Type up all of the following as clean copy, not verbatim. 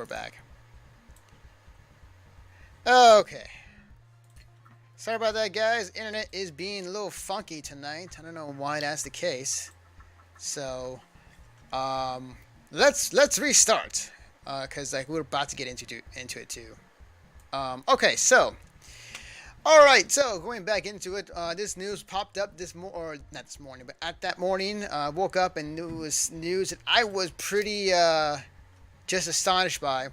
we're back. Okay. Sorry about that, guys. Internet is being a little funky tonight. I don't know why that's the case. So, um, let's restart. Cause like we're about to get into it too. Okay, so all right, so going back into it, this news popped up or not this morning, but at that morning, woke up and it was news that I was pretty just astonished by.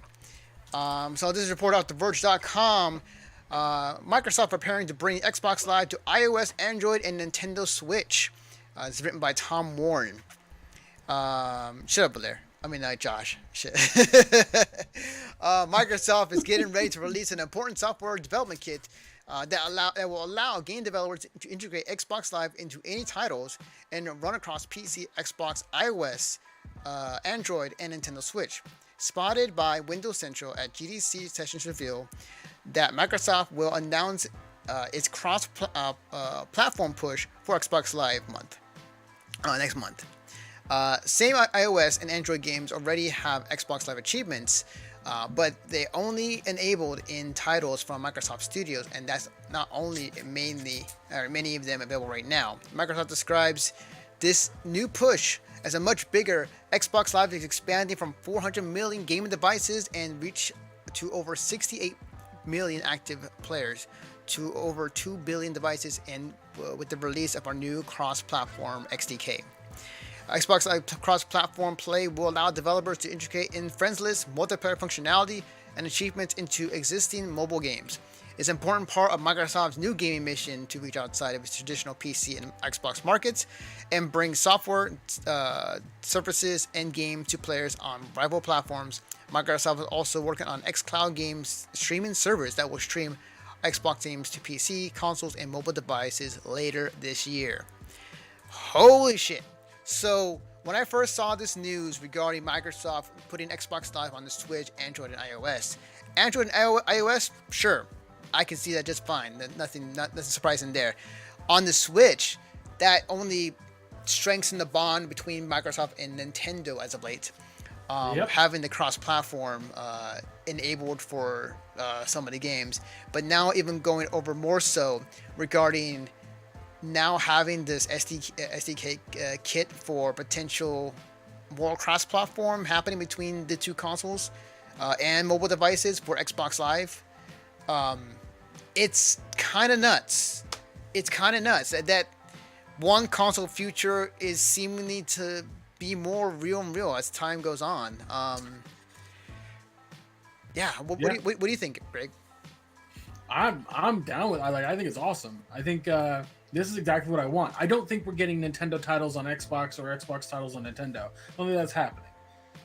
So this is a report out TheVerge.com. Microsoft preparing to bring Xbox Live to iOS, Android, and Nintendo Switch. It's written by Tom Warren. Shut up, Blair. I mean, Josh. Shit. Microsoft is getting ready to release an important software development kit that will allow game developers to integrate Xbox Live into any titles and run across PC, Xbox, iOS, Android, and Nintendo Switch. Spotted by Windows Central at GDC sessions reveal that Microsoft will announce its cross-platform push for Xbox Live next month. Same iOS and Android games already have Xbox Live achievements, but they only enabled in titles from Microsoft Studios, and that's not only many of them available right now. Microsoft describes this new push as a much bigger. Xbox Live is expanding from 400 million gaming devices and reach to over 68 million active players to over 2 billion devices, and with the release of our new cross-platform XDK. Xbox Live cross-platform play will allow developers to integrate in friends-list multiplayer functionality and achievements into existing mobile games. It's an important part of Microsoft's new gaming mission to reach outside of its traditional PC and Xbox markets and bring software, services, and games to players on rival platforms. Microsoft is also working on xCloud games streaming servers that will stream Xbox games to PC, consoles, and mobile devices later this year. Holy shit. So, when I first saw this news regarding Microsoft putting Xbox Live on the Switch, Android, and iOS, Android and iOS, sure, I can see that just fine. Nothing surprising there. On the Switch, that only strengthens the bond between Microsoft and Nintendo as of late. Having the cross-platform enabled for some of the games, but now even going over more so regarding now having this SDK kit for potential more cross-platform happening between the two consoles and mobile devices for Xbox Live. It's kind of nuts. It's kind of nuts that one console future is seemingly to be more real and real as time goes on. What do you think, Greg? I'm down with. I think it's awesome. I think this is exactly what I want. I don't think we're getting Nintendo titles on Xbox or Xbox titles on Nintendo. I don't think that's happening.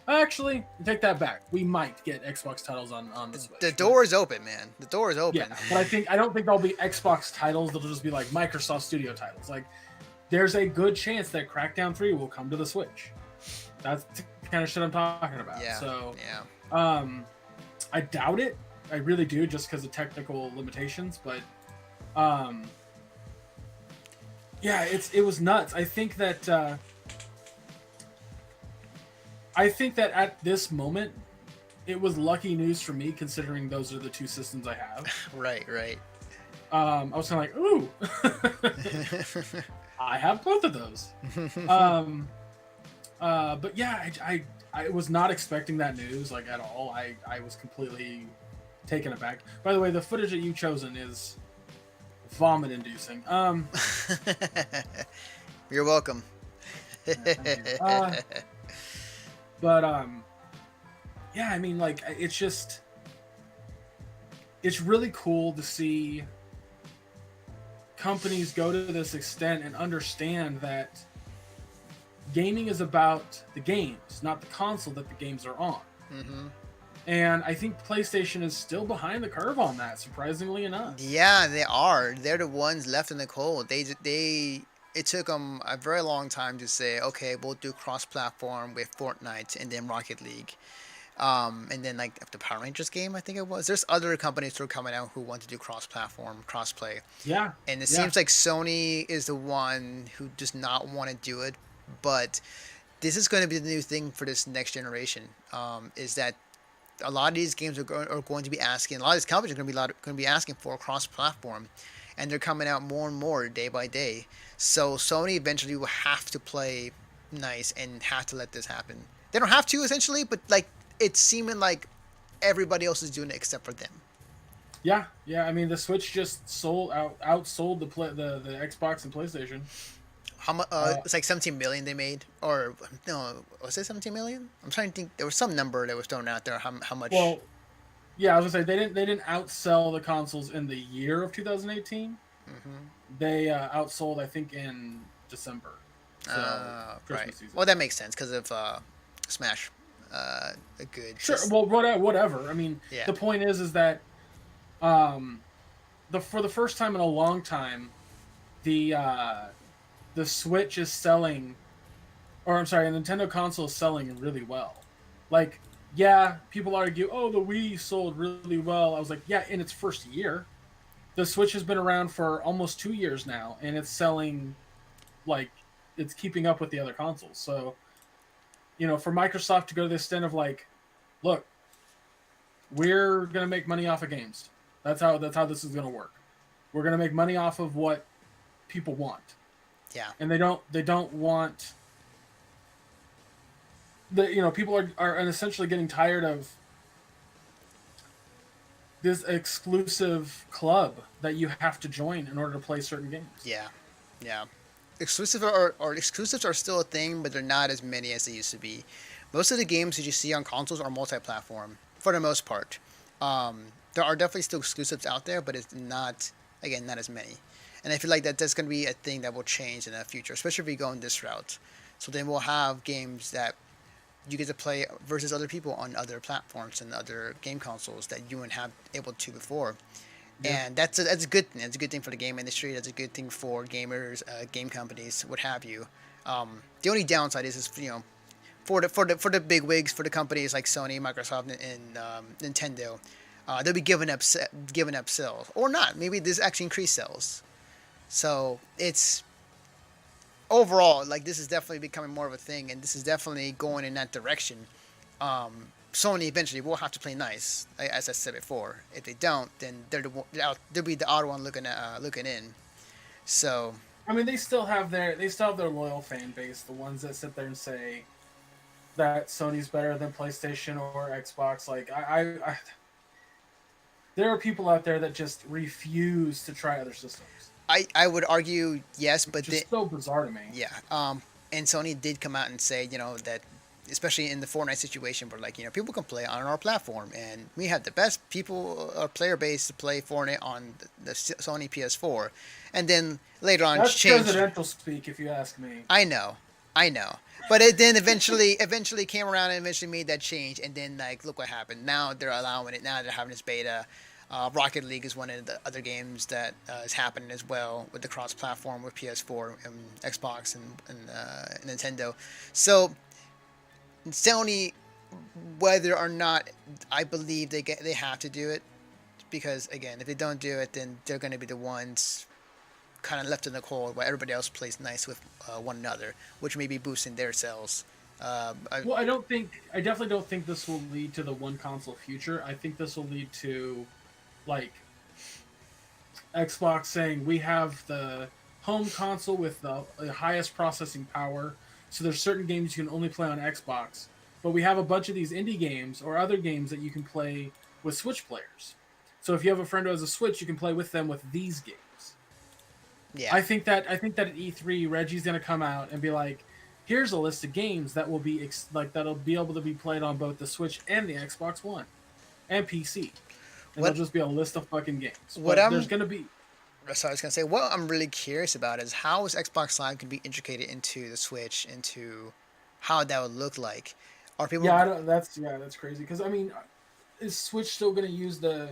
Actually, take that back. We might get Xbox titles on the Switch. The door is open, man. The door is open. Yeah, but I don't think they'll be Xbox titles. They'll just be like Microsoft Studio titles. Like, there's a good chance that Crackdown 3 will come to the Switch. That's the kind of shit I'm talking about. Yeah. So, yeah. I doubt it. I really do, just because of technical limitations. But, yeah, it was nuts. I think that at this moment, it was lucky news for me, considering those are the two systems I have. Right. I was kind of like, ooh, I have both of those. But yeah, I was not expecting that news like at all. I was completely taken aback. By the way, the footage that you've chosen is vomit-inducing. You're welcome. But yeah, I mean, like, it's really cool to see companies go to this extent and understand that gaming is about the games, not the console that the games are on. Mm-hmm. And I think PlayStation is still behind the curve on that, surprisingly enough. Yeah, they are. They're the ones left in the cold. It took them a very long time to say, okay, we'll do cross-platform with Fortnite and then Rocket League. And then like the Power Rangers game, I think it was. There's other companies who are coming out who want to do cross-platform, cross-play. Yeah. And it seems like Sony is the one who does not want to do it. But this is going to be the new thing for this next generation. Is that a lot of these games are going to be asking, a lot of these companies are going to be asking for a cross-platform, and they're coming out more and more day by day. So Sony eventually will have to play nice and have to let this happen. They don't have to essentially, but like it's seeming like everybody else is doing it except for them. Yeah, yeah. I mean, the Switch just outsold the Xbox and PlayStation. How much? Uh, It's like 17 million they made, or no? Was it 17 million? I'm trying to think. There was some number that was thrown out there. How much? well, yeah, I was gonna say they didn't outsell the consoles in the year of 2018. Hmm. They outsold, I think, in December, so Right. Christmas season. Well, that makes sense because of Smash. A good. Sure. Just Well, whatever. I mean, yeah. the point is that um, for the first time in a long time, the the Switch is selling, or I'm sorry, a Nintendo console is selling really well. Like, yeah, people argue, oh, the Wii sold really well. I was like, yeah, in its first year. The Switch has been around for almost 2 years now, and it's selling like it's keeping up with the other consoles. So, for Microsoft to go to the extent of like, look, we're gonna make money off of games. That's how this is gonna work. We're gonna make money off of what people want, Yeah. and they don't want the people are essentially getting tired of this exclusive club that you have to join in order to play certain games. Yeah. Yeah. Exclusives are still a thing, but they're not as many as they used to be. Most of the games that you see on consoles are multi-platform for the most part. There are definitely still exclusives out there, but it's not, again, not as many. And I feel like that's going to be a thing that will change in the future, especially if we go in this route. So then we'll have games that you get to play versus other people on other platforms and other game consoles that you wouldn't have able to before. Yeah. And that's a good thing. That's a good thing for the game industry. That's a good thing for gamers, game companies, what have you. The only downside is for the big wigs, for the companies like Sony, Microsoft, and Nintendo, they'll be giving up sales or not. Maybe this actually increase sales. So it's overall like this is definitely becoming more of a thing, and this is definitely going in that direction. Sony eventually will have to play nice, as I said before. If they don't, then they'll be the odd one looking in. So I mean, they still have their loyal fan base, the ones that sit there and say that Sony's better than PlayStation or Xbox. Like there are people out there that just refuse to try other systems. I would argue yes, but Just so bizarre to me. yeah. And Sony did come out and say, that especially in the Fortnite situation, where like people can play on our platform, and we have the best people or player base to play Fortnite on the Sony PS4, and then later on That's changed. presidential speak, if you ask me. I know, but it then eventually came around and eventually made that change, and then like look what happened. Now they're allowing it. Now they're having this beta. Rocket League is one of the other games that is happening as well with the cross-platform with PS4 and Xbox and Nintendo. So Sony, whether or not I believe they have to do it, because again, if they don't do it, then they're going to be the ones kind of left in the cold while everybody else plays nice with one another, which may be boosting their sales. Well, I definitely don't think this will lead to the one console future. I think this will lead to, like, Xbox saying we have the home console with the highest processing power, so there's certain games you can only play on Xbox, but we have a bunch of these indie games or other games that you can play with Switch players. So if you have a friend who has a Switch, you can play with them with these games. yeah, I think that at E3, Reggie's gonna come out and be like, "Here's a list of games that will be that'll be able to be played on both the Switch and the Xbox One and PC." And what there'll just be a list of fucking games. what But I'm there's gonna be so I was gonna say what I'm really curious about is how is Xbox Live can be integrated into the Switch, into how that would look like. Are people? yeah, I don't, that's crazy because I mean, is Switch still gonna use the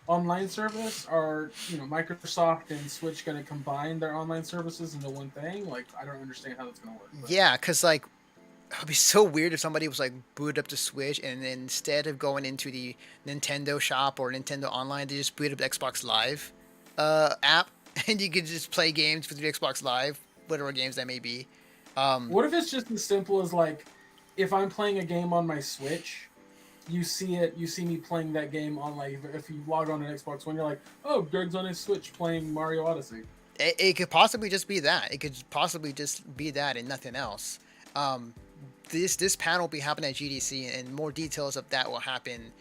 online service? Are Microsoft and Switch gonna combine their online services into one thing? Like, I don't understand how that's gonna work. But Yeah, because like it'd be so weird if somebody was like booted up the Switch and then instead of going into the Nintendo shop or Nintendo Online, they just boot up the Xbox Live app and you could just play games with the Xbox Live, whatever games that may be. Um, what if it's just as simple as like, if I'm playing a game on my Switch, you see it. You see me playing that game on like if you log on an Xbox One, you're like, oh, Greg's on his Switch playing Mario Odyssey. It could possibly just be that. It could possibly just be that and nothing else. Um, this panel will be happening at GDC, and more details of that will happen.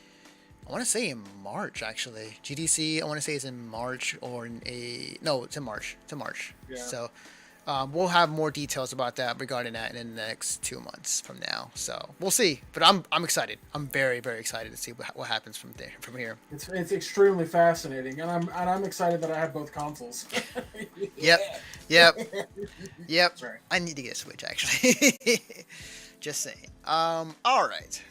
I want to say in March, actually. GDC, I want to say is in March or in a no, it's in March. It's in March. Yeah. So we'll have more details about that regarding that in the next 2 months from now. So we'll see. But I'm excited. I'm very very excited to see what happens from here. It's extremely fascinating, and I'm excited that I have both consoles. Yep. Yep. Yep. Sorry. I need to get a Switch actually. Just saying. All right.